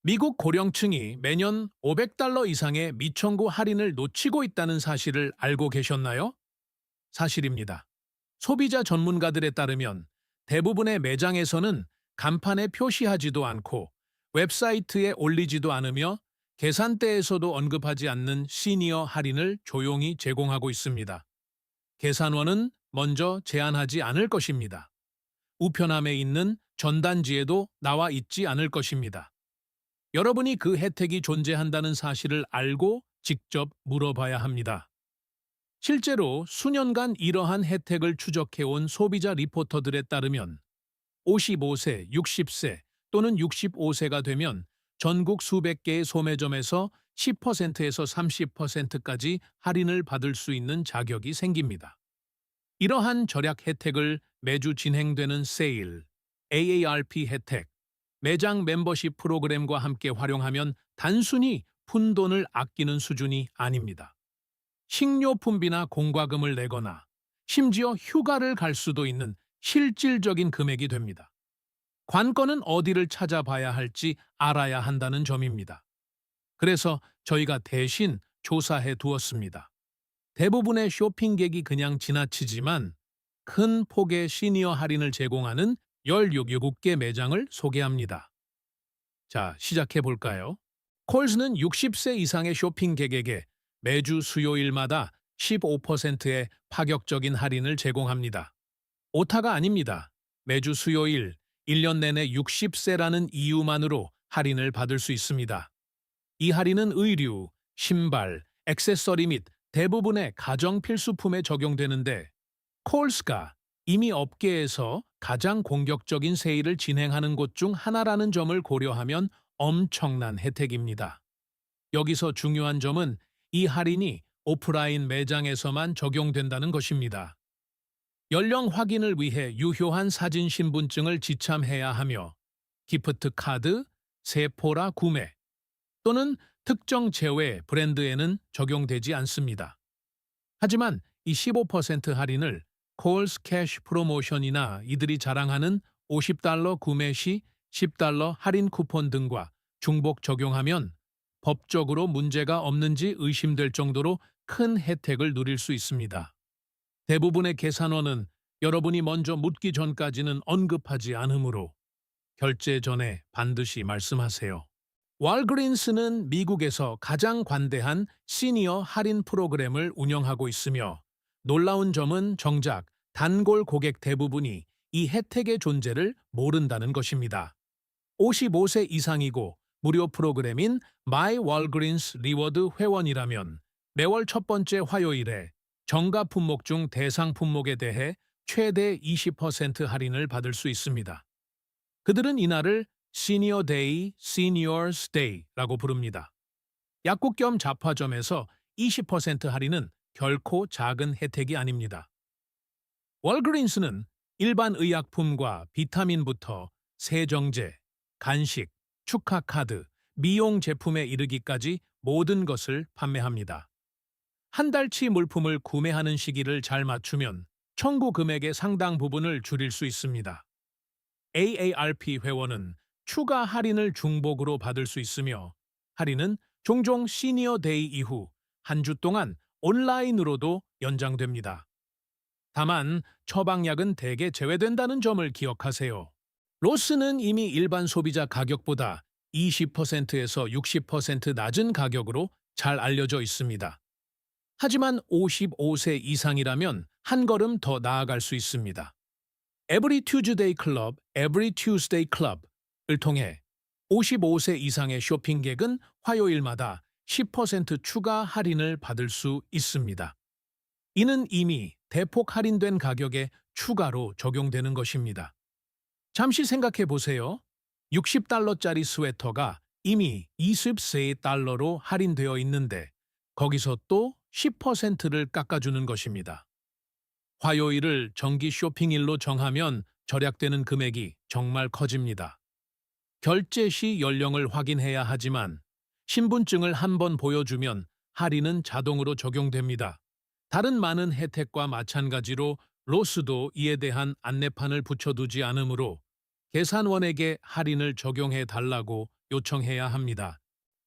미국 고령층이 매년 $500 이상의 미청구 할인을 놓치고 있다는 사실을 알고 계셨나요? 사실입니다. 소비자 전문가들에 따르면 대부분의 매장에서는 간판에 표시하지도 않고 웹사이트에 올리지도 않으며 계산대에서도 언급하지 않는 시니어 할인을 조용히 제공하고 있습니다. 계산원은 먼저 제안하지 않을 것입니다. 우편함에 있는 전단지에도 나와 있지 않을 것입니다. 여러분이 그 혜택이 존재한다는 사실을 알고 직접 물어봐야 합니다. 실제로 수년간 이러한 혜택을 추적해온 소비자 리포터들에 따르면 55세, 60세 또는 65세가 되면 전국 수백 개의 소매점에서 10%에서 30%까지 할인을 받을 수 있는 자격이 생깁니다. 이러한 절약 혜택을 매주 진행되는 세일, AARP 혜택, 매장 멤버십 프로그램과 함께 활용하면 단순히 푼돈을 아끼는 수준이 아닙니다. 식료품비나 공과금을 내거나 심지어 휴가를 갈 수도 있는 실질적인 금액이 됩니다. 관건은 어디를 찾아봐야 할지 알아야 한다는 점입니다. 그래서 저희가 대신 조사해 두었습니다. 대부분의 쇼핑객이 그냥 지나치지만 큰 폭의 시니어 할인을 제공하는 16개 매장을 소개합니다. 자, 시작해 볼까요? 콜스는 60세 이상의 쇼핑객에게 매주 수요일마다 15%의 파격적인 할인을 제공합니다. 오타가 아닙니다. 매주 수요일, 1년 내내 60세라는 이유만으로 할인을 받을 수 있습니다. 이 할인은 의류, 신발, 액세서리 및 대부분의 가정 필수품에 적용되는데 콜스가 이미 업계에서 가장 공격적인 세일을 진행하는 곳 중 하나라는 점을 고려하면 엄청난 혜택입니다. 여기서 중요한 점은 이 할인이 오프라인 매장에서만 적용된다는 것입니다. 연령 확인을 위해 유효한 사진 신분증을 지참해야 하며 기프트 카드, 세포라 구매 또는 특정 제외 브랜드에는 적용되지 않습니다. 하지만 이 15% 할인을 콜스 캐시 프로모션이나 이들이 자랑하는 $50 구매 시 $10 할인 쿠폰 등과 중복 적용하면 법적으로 문제가 없는지 의심될 정도로 큰 혜택을 누릴 수 있습니다. 대부분의 계산원은 여러분이 먼저 묻기 전까지는 언급하지 않으므로 결제 전에 반드시 말씀하세요. 월그린스는 미국에서 가장 관대한 시니어 할인 프로그램을 운영하고 있으며 놀라운 점은 정작 단골 고객 대부분이 이 혜택의 존재를 모른다는 것입니다. 55세 이상이고 무료 프로그램인 My Walgreens 리워드 회원이라면 매월 첫 번째 화요일에 정가 품목 중 대상 품목에 대해 최대 20% 할인을 받을 수 있습니다. 그들은 이날을 시니어 데이, 시니어스 데이라고 부릅니다. 약국 겸 잡화점에서 20% 할인은 결코 작은 혜택이 아닙니다. 월그린스는 일반 의약품과 비타민부터 세정제, 간식, 축하카드, 미용 제품에 이르기까지 모든 것을 판매합니다. 한 달치 물품을 구매하는 시기를 잘 맞추면 청구 금액의 상당 부분을 줄일 수 있습니다. AARP 회원은 추가 할인을 중복으로 받을 수 있으며 할인은 종종 시니어 데이 이후 한 주 동안 온라인으로도 연장됩니다. 다만 처방약은 대개 제외된다는 점을 기억하세요. 로스는 이미 일반 소비자 가격보다 20%에서 60% 낮은 가격으로 잘 알려져 있습니다. 하지만 55세 이상이라면 한 걸음 더 나아갈 수 있습니다. Every Tuesday Club, Every Tuesday Club을 통해 55세 이상의 쇼핑객은 화요일마다 10% 추가 할인을 받을 수 있습니다. 이는 이미 대폭 할인된 가격에 추가로 적용되는 것입니다. 잠시 생각해 보세요. $60짜리 스웨터가 이미 $24로 할인되어 있는데 거기서 또 10%를 깎아주는 것입니다. 화요일을 정기 쇼핑일로 정하면 절약되는 금액이 정말 커집니다. 결제 시 연령을 확인해야 하지만 신분증을 한번 보여주면 할인은 자동으로 적용됩니다. 다른 많은 혜택과 마찬가지로 로스도 이에 대한 안내판을 붙여두지 않으므로 계산원에게 할인을 적용해 달라고 요청해야 합니다.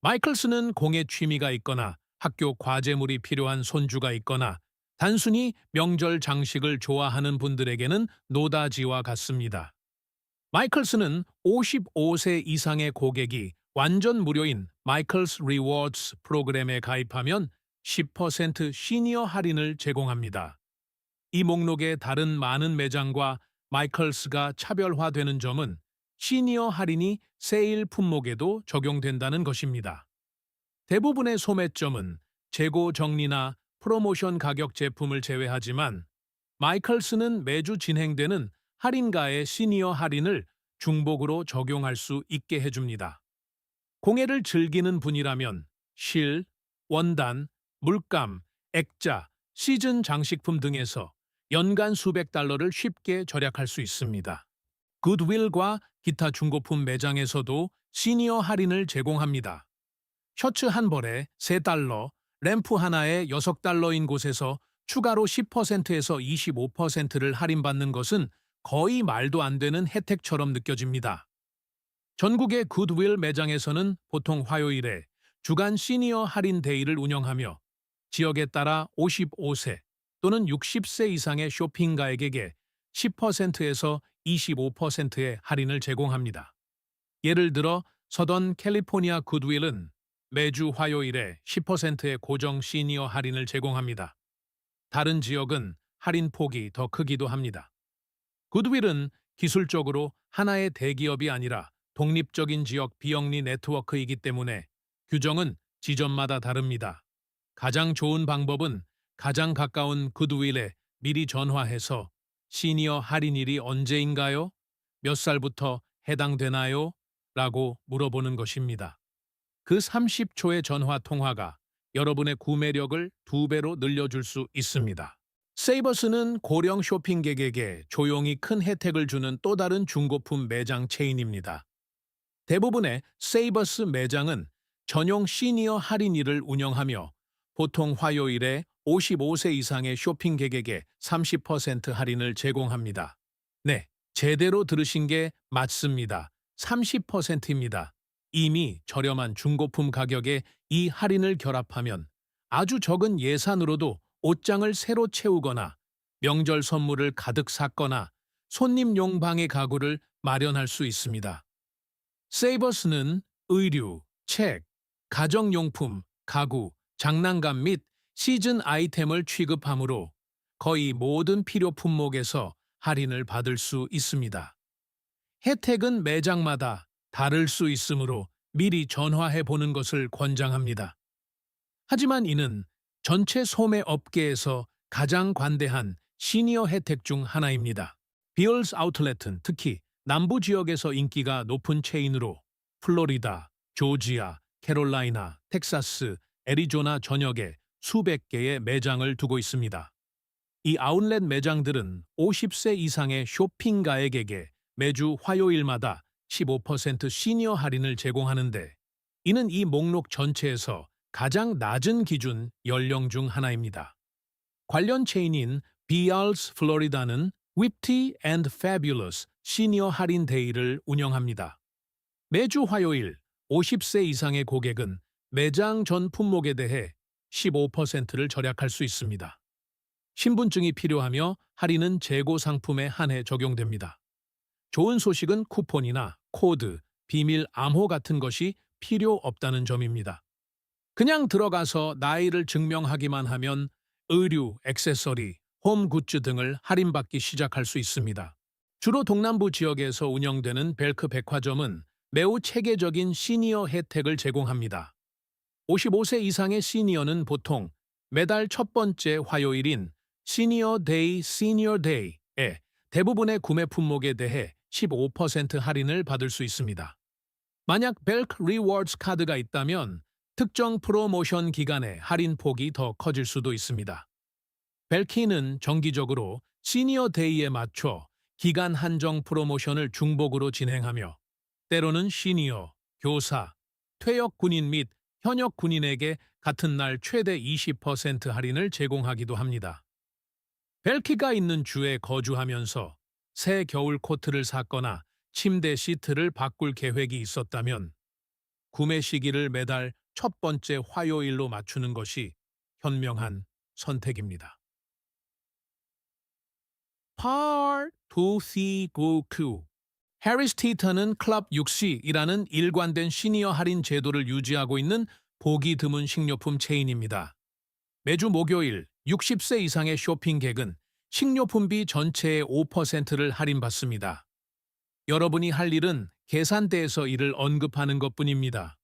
마이클스는 공예 취미가 있거나 학교 과제물이 필요한 손주가 있거나 단순히 명절 장식을 좋아하는 분들에게는 노다지와 같습니다. 마이클스는 55세 이상의 고객이 완전 무료인 마이클스 리워드스 프로그램에 가입하면 10% 시니어 할인을 제공합니다. 이 목록의 다른 많은 매장과 마이클스가 차별화되는 점은 시니어 할인이 세일 품목에도 적용된다는 것입니다. 대부분의 소매점은 재고 정리나 프로모션 가격 제품을 제외하지만 마이클스는 매주 진행되는 할인가의 시니어 할인을 중복으로 적용할 수 있게 해줍니다. 공예를 즐기는 분이라면 실, 원단, 물감, 액자, 시즌 장식품 등에서 연간 수백 달러를 쉽게 절약할 수 있습니다. 굿윌과 기타 중고품 매장에서도 시니어 할인을 제공합니다. 셔츠 한 벌에 3달러, 램프 하나에 6달러인 곳에서 추가로 10%에서 25%를 할인받는 것은 거의 말도 안 되는 혜택처럼 느껴집니다. 전국의 굿윌 매장에서는 보통 화요일에 주간 시니어 할인 데이를 운영하며 지역에 따라 55세 또는 60세 이상의 쇼핑가액에게 10%에서 25%의 할인을 제공합니다. 예를 들어 서던 캘리포니아 굿윌은 매주 화요일에 10%의 고정 시니어 할인을 제공합니다. 다른 지역은 할인 폭이 더 크기도 합니다. 굿윌은 기술적으로 하나의 대기업이 아니라 독립적인 지역 비영리 네트워크이기 때문에 규정은 지점마다 다릅니다. 가장 좋은 방법은 가장 가까운 굿윌에 미리 전화해서 시니어 할인일이 언제인가요? 몇 살부터 해당되나요? 라고 물어보는 것입니다. 그 30초의 전화 통화가 여러분의 구매력을 2배로 늘려줄 수 있습니다. 세이버스는 고령 쇼핑객에게 조용히 큰 혜택을 주는 또 다른 중고품 매장 체인입니다. 대부분의 세이버스 매장은 전용 시니어 할인일을 운영하며 보통 화요일에 55세 이상의 쇼핑객에게 30% 할인을 제공합니다. 네, 제대로 들으신 게 맞습니다. 30%입니다. 이미 저렴한 중고품 가격에 이 할인을 결합하면 아주 적은 예산으로도 옷장을 새로 채우거나 명절 선물을 가득 샀거나 손님용 방의 가구를 마련할 수 있습니다. 세이버스는 의류, 책, 가정용품, 가구, 장난감 및 시즌 아이템을 취급하므로 거의 모든 필요 품목에서 할인을 받을 수 있습니다. 혜택은 매장마다 다를 수 있으므로 미리 전화해 보는 것을 권장합니다. 하지만 이는 전체 소매 업계에서 가장 관대한 시니어 혜택 중 하나입니다. 비얼스 아웃렛은 특히 남부 지역에서 인기가 높은 체인으로 플로리다, 조지아, 캐롤라이나, 텍사스, 애리조나 전역에 수백 개의 매장을 두고 있습니다. 이 아웃렛 매장들은 50세 이상의 쇼핑가액에게 매주 화요일마다 15% 시니어 할인을 제공하는데 이는 이 목록 전체에서 가장 낮은 기준 연령 중 하나입니다. 관련 체인인 비알스 플로리다는 Whipty and Fabulous 시니어 할인 데이를 운영합니다. 매주 화요일 50세 이상의 고객은 매장 전 품목에 대해 15%를 절약할 수 있습니다. 신분증이 필요하며 할인은 재고 상품에 한해 적용됩니다. 좋은 소식은 쿠폰이나 코드, 비밀 암호 같은 것이 필요 없다는 점입니다. 그냥 들어가서 나이를 증명하기만 하면 의류, 액세서리, 홈 굿즈 등을 할인받기 시작할 수 있습니다. 주로 동남부 지역에서 운영되는 벨크 백화점은 매우 체계적인 시니어 혜택을 제공합니다. 55세 이상의 시니어는 보통 매달 첫 번째 화요일인 시니어 데이에 대부분의 구매 품목에 대해 15% 할인을 받을 수 있습니다. 만약 벨크 리워드스 카드가 있다면 특정 프로모션 기간에 할인 폭이 더 커질 수도 있습니다. 벨키는 정기적으로 시니어 데이에 맞춰 기간 한정 프로모션을 중복으로 진행하며 때로는 시니어, 교사, 퇴역 군인 및 현역 군인에게 같은 날 최대 20% 할인을 제공하기도 합니다. 벨키가 있는 주에 거주하면서 새 겨울 코트를 샀거나 침대 시트를 바꿀 계획이 있었다면 구매 시기를 매달 첫 번째 화요일로 맞추는 것이 현명한 선택입니다. Part 2C9Q 해리스 티턴은 클럽 6C이라는 일관된 시니어 할인 제도를 유지하고 있는 보기 드문 식료품 체인입니다. 매주 목요일 60세 이상의 쇼핑객은 식료품비 전체의 5%를 할인받습니다. 여러분이 할 일은 계산대에서 이를 언급하는 것뿐입니다.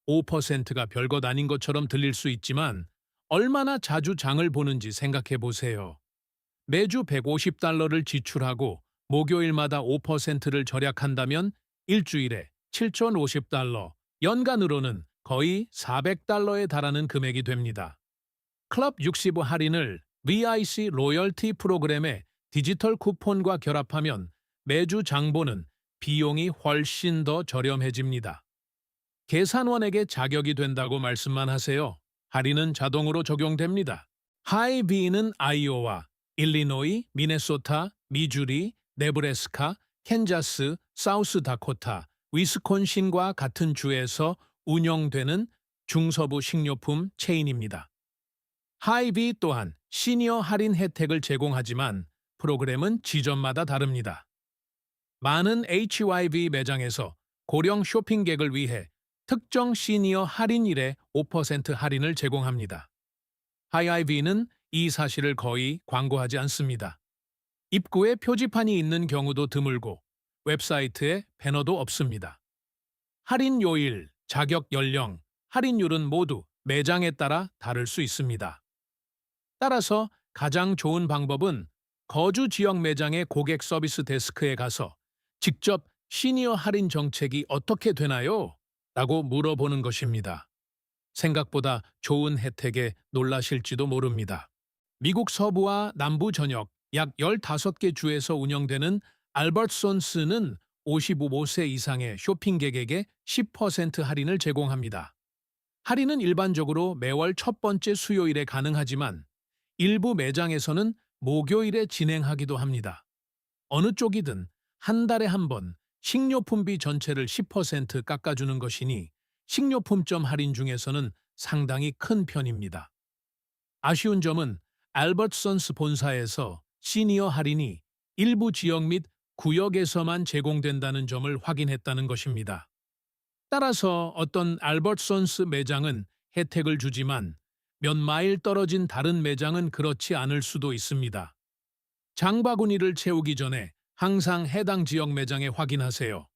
5%가 별것 아닌 것처럼 들릴 수 있지만 얼마나 자주 장을 보는지 생각해 보세요. 매주 150달러를 지출하고 목요일마다 5%를 절약한다면 일주일에 7,050달러, 연간으로는 거의 400달러에 달하는 금액이 됩니다. 클럽 65 할인을 VIC 로열티 프로그램의 디지털 쿠폰과 결합하면 매주 장보는 비용이 훨씬 더 저렴해집니다. 계산원에게 자격이 된다고 말씀만 하세요. 할인은 자동으로 적용됩니다. 하이비는 아이오와, 일리노이, 미네소타, 미주리, 네브래스카, 캔자스, 사우스다코타, 위스콘신과 같은 주에서 운영되는 중서부 식료품 체인입니다. 하이비 또한 시니어 할인 혜택을 제공하지만 프로그램은 지점마다 다릅니다. 많은 HYB 매장에서 고령 쇼핑객을 위해 특정 시니어 할인일에 5% 할인을 제공합니다. 하이아이비는 이 사실을 거의 광고하지 않습니다. 입구에 표지판이 있는 경우도 드물고 웹사이트에 배너도 없습니다. 할인 요일, 자격 연령, 할인율은 모두 매장에 따라 다를 수 있습니다. 따라서 가장 좋은 방법은 거주 지역 매장의 고객 서비스 데스크에 가서 직접 시니어 할인 정책이 어떻게 되나요? 라고 물어보는 것입니다. 생각보다 좋은 혜택에 놀라실지도 모릅니다. 미국 서부와 남부 전역 약 15개 주에서 운영되는 알버트손스는 55세 이상의 쇼핑객에게 10% 할인을 제공합니다. 할인은 일반적으로 매월 첫 번째 수요일에 가능하지만 일부 매장에서는 목요일에 진행하기도 합니다. 어느 쪽이든 한 달에 한 번 식료품비 전체를 10% 깎아주는 것이니 식료품점 할인 중에서는 상당히 큰 편입니다. 아쉬운 점은 알버트손스 본사에서 시니어 할인이 일부 지역 및 구역에서만 제공된다는 점을 확인했다는 것입니다. 따라서 어떤 알버트손스 매장은 혜택을 주지만 몇 마일 떨어진 다른 매장은 그렇지 않을 수도 있습니다. 장바구니를 채우기 전에 항상 해당 지역 매장에 확인하세요.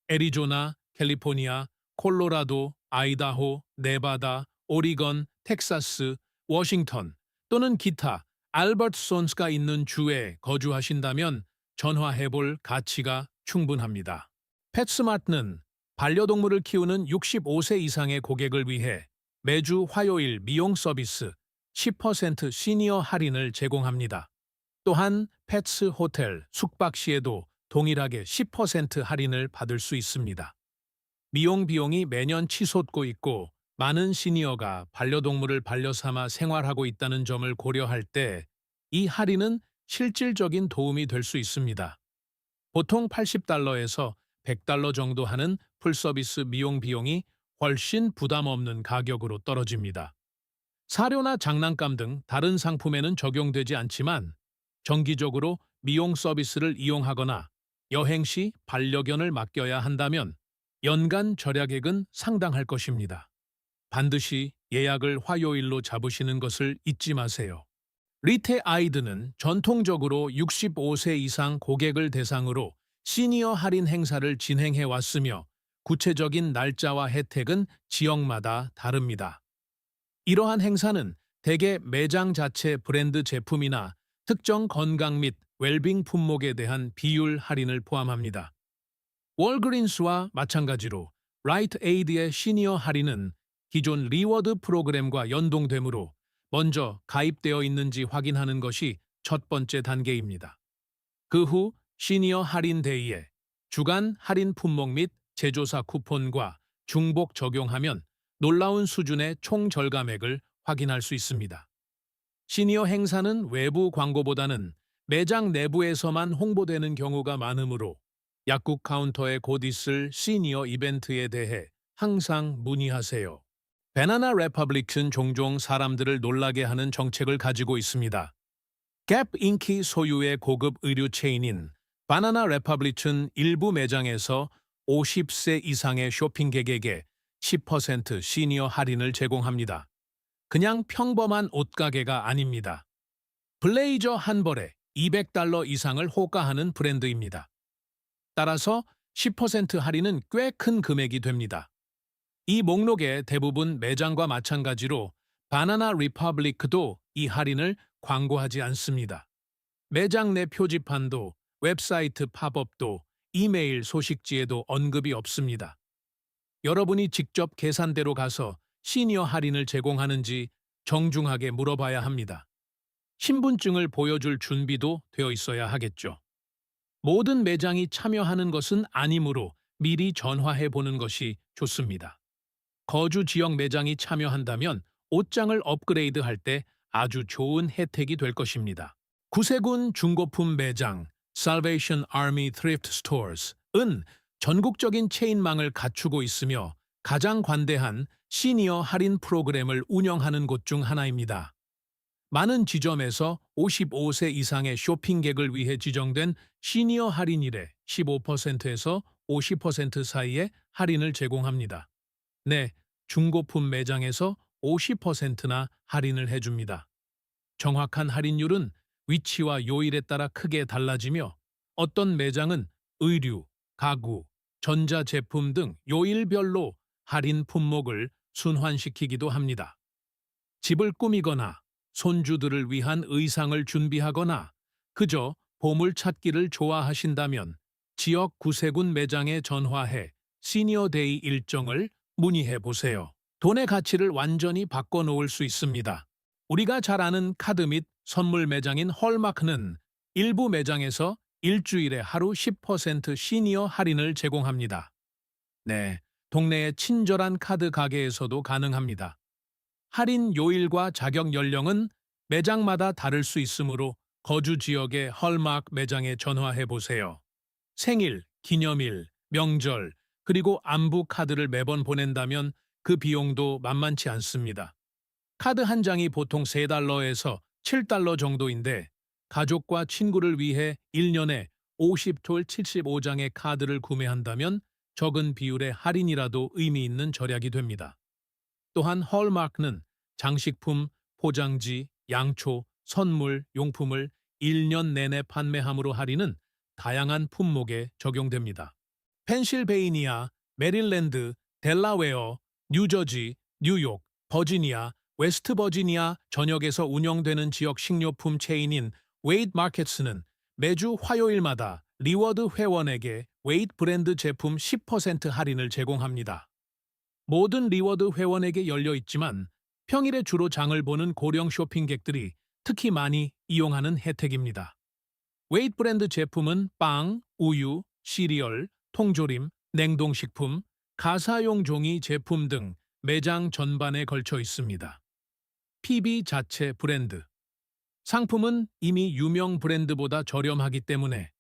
애리조나, 캘리포니아, 콜로라도, 아이다호, 네바다, 오리건, 텍사스, 워싱턴 또는 기타 알버트손스가 있는 주에 거주하신다면 전화해볼 가치가 충분합니다. 펫스마트는 반려동물을 키우는 65세 이상의 고객을 위해 매주 화요일 미용 서비스 10% 시니어 할인을 제공합니다. 또한 펫스 호텔 숙박 시에도 동일하게 10% 할인을 받을 수 있습니다. 미용 비용이 매년 치솟고 있고 많은 시니어가 반려동물을 반려 삼아 생활하고 있다는 점을 고려할 때 이 할인은 실질적인 도움이 될 수 있습니다. 보통 80달러에서 100달러 정도 하는 풀서비스 미용 비용이 훨씬 부담 없는 가격으로 떨어집니다. 사료나 장난감 등 다른 상품에는 적용되지 않지만 정기적으로 미용 서비스를 이용하거나 여행 시 반려견을 맡겨야 한다면 연간 절약액은 상당할 것입니다. 반드시 예약을 화요일로 잡으시는 것을 잊지 마세요. 리테아이드는 전통적으로 65세 이상 고객을 대상으로 시니어 할인 행사를 진행해 왔으며 구체적인 날짜와 혜택은 지역마다 다릅니다. 이러한 행사는 대개 매장 자체 브랜드 제품이나 특정 건강 및 웰빙 품목에 대한 비율 할인을 포함합니다. 월그린스와 마찬가지로 라이트 에이드의 시니어 할인은 기존 리워드 프로그램과 연동되므로 먼저 가입되어 있는지 확인하는 것이 첫 번째 단계입니다. 그 후 시니어 할인 데이에 주간 할인 품목 및 제조사 쿠폰과 중복 적용하면 놀라운 수준의 총 절감액을 확인할 수 있습니다. 시니어 행사는 외부 광고보다는 매장 내부에서만 홍보되는 경우가 많으므로 약국 카운터에 곧 있을 시니어 이벤트에 대해 항상 문의하세요. 바나나 레퍼블릭은 종종 사람들을 놀라게 하는 정책을 가지고 있습니다. 갭 인기 소유의 고급 의류 체인인 바나나 레퍼블릭은 일부 매장에서 50세 이상의 쇼핑객에게 10% 시니어 할인을 제공합니다. 그냥 평범한 옷가게가 아닙니다. 블레이저 한 벌에 $200 이상을 호가하는 브랜드입니다. 따라서 10% 할인은 꽤 큰 금액이 됩니다. 이 목록의 대부분 매장과 마찬가지로 바나나 리퍼블릭도 이 할인을 광고하지 않습니다. 매장 내 표지판도 웹사이트 팝업도 이메일 소식지에도 언급이 없습니다. 여러분이 직접 계산대로 가서 시니어 할인을 제공하는지 정중하게 물어봐야 합니다. 신분증을 보여줄 준비도 되어 있어야 하겠죠. 모든 매장이 참여하는 것은 아니므로 미리 전화해 보는 것이 좋습니다. 거주 지역 매장이 참여한다면 옷장을 업그레이드할 때 아주 좋은 혜택이 될 것입니다. 구세군 중고품 매장 Salvation Army Thrift Stores은 전국적인 체인망을 갖추고 있으며 가장 관대한 시니어 할인 프로그램을 운영하는 곳 중 하나입니다. 많은 지점에서 55세 이상의 쇼핑객을 위해 지정된 시니어 할인일에 15%에서 50% 사이의 할인을 제공합니다. 네, 중고품 매장에서 50%나 할인을 해줍니다. 정확한 할인율은 위치와 요일에 따라 크게 달라지며 어떤 매장은 의류, 가구, 전자제품 등 요일별로 할인 품목을 순환시키기도 합니다. 집을 꾸미거나 손주들을 위한 의상을 준비하거나 그저 보물찾기를 좋아하신다면 지역 구세군 매장에 전화해 시니어데이 일정을 문의해 보세요. 돈의 가치를 완전히 바꿔놓을 수 있습니다. 우리가 잘 아는 카드 및 선물 매장인 헐마크는 일부 매장에서 일주일에 하루 10% 시니어 할인을 제공합니다. 네, 동네의 친절한 카드 가게에서도 가능합니다. 할인 요일과 자격 연령은 매장마다 다를 수 있으므로 거주 지역의 헐마크 매장에 전화해 보세요. 생일, 기념일, 명절, 그리고 안부 카드를 매번 보낸다면 그 비용도 만만치 않습니다. 카드 한 장이 보통 $3에서 $7 정도인데 가족과 친구를 위해 1년에 50톨 75장의 카드를 구매한다면 적은 비율의 할인이라도 의미 있는 절약이 됩니다. 또한 헐마크는 장식품, 포장지, 양초, 선물, 용품을 1년 내내 판매함으로 할인은 다양한 품목에 적용됩니다. 펜실베이니아, 메릴랜드, 델라웨어, 뉴저지, 뉴욕, 버지니아, 웨스트 버지니아 전역에서 운영되는 지역 식료품 체인인 웨이트 마켓스는 매주 화요일마다 리워드 회원에게 웨이트 브랜드 제품 10% 할인을 제공합니다. 모든 리워드 회원에게 열려 있지만 평일에 주로 장을 보는 고령 쇼핑객들이 특히 많이 이용하는 혜택입니다. 웨이트 브랜드 제품은 빵, 우유, 시리얼, 통조림, 냉동식품, 가사용 종이 제품 등 매장 전반에 걸쳐 있습니다. PB 자체 브랜드 상품은 이미 유명 브랜드보다 저렴하기 때문에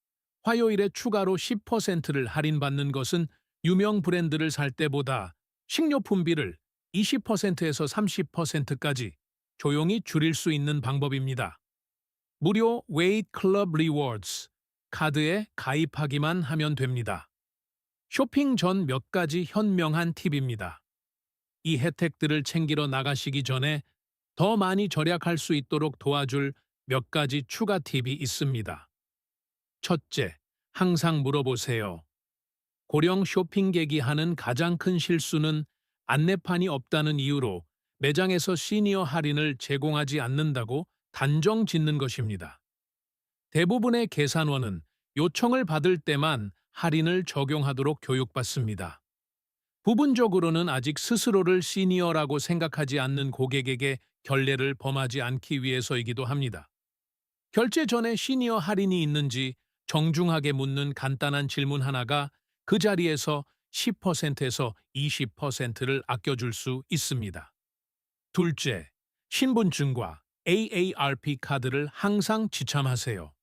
화요일에 추가로 10%를 할인받는 것은 유명 브랜드를 살 때보다 식료품비를 20%에서 30%까지 조용히 줄일 수 있는 방법입니다. 무료 웨이트 클럽 리워드스 카드에 가입하기만 하면 됩니다. 쇼핑 전 몇 가지 현명한 팁입니다. 이 혜택들을 챙기러 나가시기 전에 더 많이 절약할 수 있도록 도와줄 몇 가지 추가 팁이 있습니다. 첫째, 항상 물어보세요. 고령 쇼핑객이 하는 가장 큰 실수는 안내판이 없다는 이유로 매장에서 시니어 할인을 제공하지 않는다고 단정 짓는 것입니다. 대부분의 계산원은 요청을 받을 때만 할인을 적용하도록 교육받습니다. 부분적으로는 아직 스스로를 시니어라고 생각하지 않는 고객에게 결례를 범하지 않기 위해서이기도 합니다. 결제 전에 시니어 할인이 있는지 정중하게 묻는 간단한 질문 하나가 그 자리에서 10%에서 20%를 아껴줄 수 있습니다. 둘째, 신분증과 AARP 카드를 항상 지참하세요.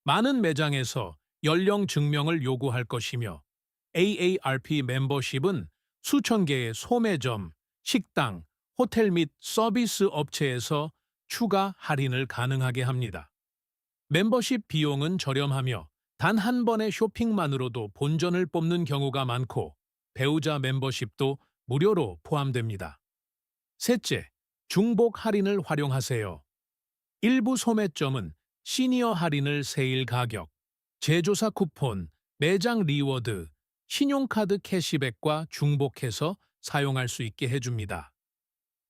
많은 매장에서 연령 증명을 요구할 것이며 AARP 멤버십은 수천 개의 소매점, 식당, 호텔 및 서비스 업체에서 추가 할인을 가능하게 합니다. 멤버십 비용은 저렴하며 단 한 번의 쇼핑만으로도 본전을 뽑는 경우가 많고 배우자 멤버십도 무료로 포함됩니다. 셋째, 중복 할인을 활용하세요. 일부 소매점은 시니어 할인을 세일 가격, 제조사 쿠폰, 매장 리워드, 신용카드 캐시백과 중복해서 사용할 수 있게 해줍니다.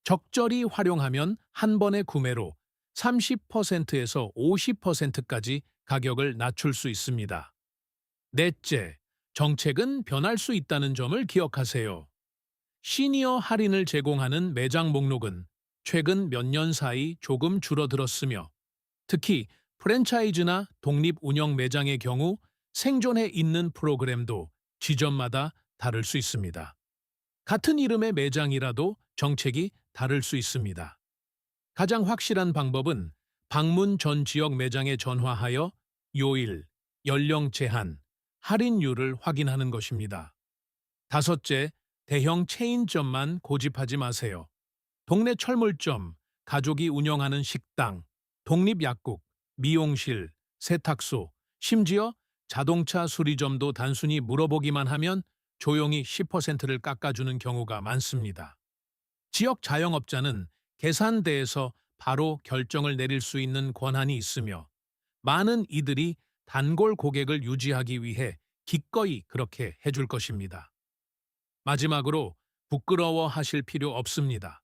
적절히 활용하면 한 번의 구매로 30%에서 50%까지 가격을 낮출 수 있습니다. 넷째, 정책은 변할 수 있다는 점을 기억하세요. 시니어 할인을 제공하는 매장 목록은 최근 몇 년 사이 조금 줄어들었으며 특히 프랜차이즈나 독립 운영 매장의 경우 생존해 있는 프로그램도 지점마다 다를 수 있습니다. 같은 이름의 매장이라도 정책이 다를 수 있습니다. 가장 확실한 방법은 방문 전 지역 매장에 전화하여 요일, 연령 제한, 할인율을 확인하는 것입니다. 다섯째, 대형 체인점만 고집하지 마세요. 동네 철물점, 가족이 운영하는 식당, 독립약국, 미용실, 세탁소, 심지어 자동차 수리점도 단순히 물어보기만 하면 조용히 10%를 깎아주는 경우가 많습니다. 지역 자영업자는 계산대에서 바로 결정을 내릴 수 있는 권한이 있으며 많은 이들이 단골 고객을 유지하기 위해 기꺼이 그렇게 해줄 것입니다. 마지막으로 부끄러워하실 필요 없습니다.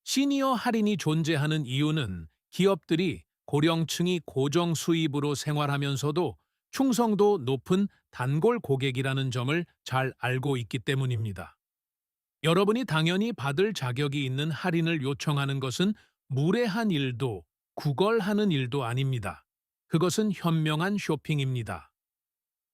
시니어 할인이 존재하는 이유는 기업들이 고령층이 고정 수입으로 생활하면서도 충성도 높은 단골 고객이라는 점을 잘 알고 있기 때문입니다. 여러분이 당연히 받을 자격이 있는 할인을 요청하는 것은 무례한 일도 구걸하는 일도 아닙니다. 그것은 현명한 쇼핑입니다.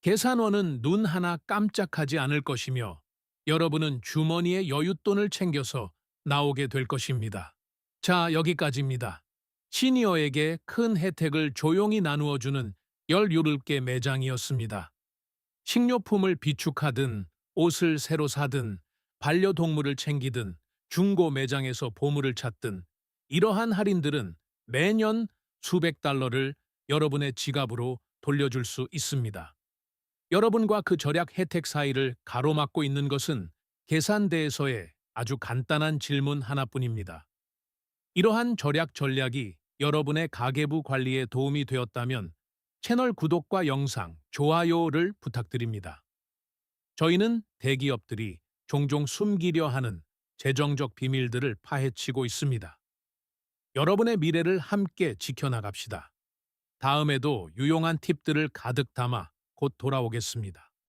계산원은 눈 하나 깜짝하지 않을 것이며 여러분은 주머니에 여윳돈을 챙겨서 나오게 될 것입니다. 자, 여기까지입니다. 시니어에게 큰 혜택을 조용히 나누어주는 17개 매장이었습니다. 식료품을 비축하든 옷을 새로 사든 반려동물을 챙기든 중고 매장에서 보물을 찾든 이러한 할인들은 매년 수백 달러를 여러분의 지갑으로 돌려줄 수 있습니다. 여러분과 그 절약 혜택 사이를 가로막고 있는 것은 계산대에서의 아주 간단한 질문 하나뿐입니다. 이러한 절약 전략이 여러분의 가계부 관리에 도움이 되었다면 채널 구독과 영상, 좋아요를 부탁드립니다. 저희는 대기업들이 종종 숨기려 하는 재정적 비밀들을 파헤치고 있습니다. 여러분의 미래를 함께 지켜나갑시다. 다음에도 유용한 팁들을 가득 담아 곧 돌아오겠습니다.